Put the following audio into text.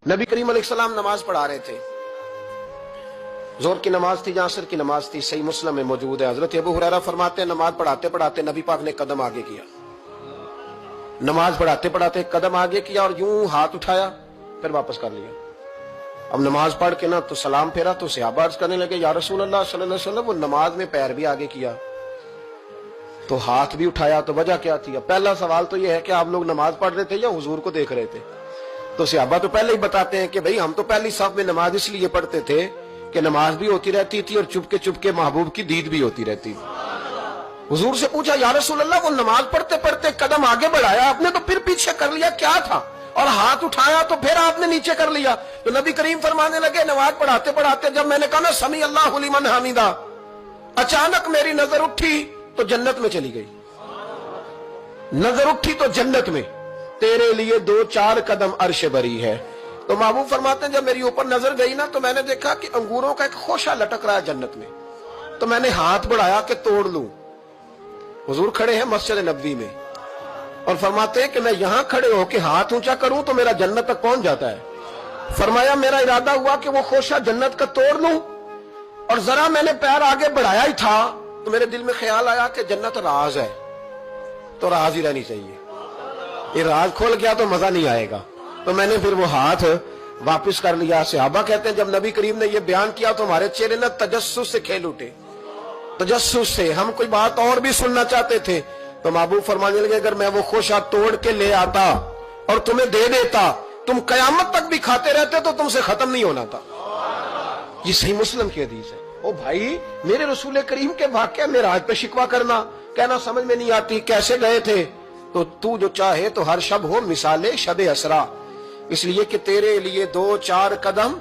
नबी करीम अलैहिस्सलाम नमाज पढ़ा रहे थे, जोर की नमाज थी या असर की नमाज थी, सही मुस्लिम में मौजूद है। हजरत अबू हुरैरा फरमाते हैं नमाज पढ़ाते पढ़ाते नबी पाक ने कदम आगे किया, नमाज पढ़ाते पढ़ाते कदम आगे किया और यूं हाथ उठाया फिर वापस कर लिया। अब नमाज पढ़ के ना तो सलाम फेरा तो सहाबा अर्ज करने लगे या रसूल अल्लाह सल्लल्लाहु अलैहि वसल्लम, वो नमाज में पैर भी आगे किया तो हाथ भी उठाया, तो वजह क्या थी? अब पहला सवाल तो यह है कि आप लोग नमाज पढ़ रहे थे या हुजूर को देख रहे थे? तो सहाबा तो पहले ही बताते हैं कि भाई हम तो पहली साफ में नमाज इसलिए पढ़ते थे कि नमाज भी होती रहती थी और चुपके चुपके महबूब की दीद भी होती रहती थी। हुजूर से पूछा या रसूल अल्लाह, वो नमाज पढ़ते पढ़ते कदम आगे बढ़ाया आपने तो फिर पीछे कर लिया, क्या था? और हाथ उठाया तो फिर आपने नीचे कर लिया। तो नबी करीम फरमाने लगे नमाज पढ़ाते पढ़ाते जब मैंने कहा ना समी अल्लाहु लिमन हमीदा, अचानक मेरी नजर उठी तो जन्नत में चली गई। नजर उठी तो जन्नत में, तेरे लिए 2-4 कदम अर्श बरी है। तो महबूब फरमाते हैं जब मेरी ऊपर नजर गई ना तो मैंने देखा कि अंगूरों का एक खोशा लटक रहा है जन्नत में, तो मैंने हाथ बढ़ाया कि तोड़ लूं। हुजूर खड़े हैं मस्जिद नबवी में और फरमाते हैं कि मैं यहां खड़े होकर हाथ ऊंचा करूं तो मेरा जन्नत तक पहुंच जाता है। फरमाया मेरा इरादा हुआ कि वो खोशा जन्नत का तोड़ लूं और जरा मैंने पैर आगे बढ़ाया ही था तो मेरे दिल में ख्याल आया कि जन्नत राज है तो राज ही रहनी चाहिए, ये राज खोल गया तो मजा नहीं आएगा। तो मैंने फिर वो हाथ वापस कर लिया। सहाबा कहते हैं जब नबी करीम ने ये बयान किया तो हमारे चेहरे न तजस्सुस से खेल उठे, तजस्सुस से। हम कोई बात और भी सुनना चाहते थे तो महबूब फरमाने लगे अगर मैं वो खोशा तोड़ के ले आता और तुम्हें दे देता, तुम कयामत तक भी खाते रहते तो तुमसे खत्म नहीं होना था। ये सही मुस्लिम की हदीस है। ओ भाई, मेरे रसूल करीम के वाक़या में राज पे शिकवा करना, कहना समझ में नहीं आती कैसे गए थे। तो तू जो चाहे तो हर शब हो मिसाले शब असरा, इसलिए कि तेरे लिए 2-4 कदम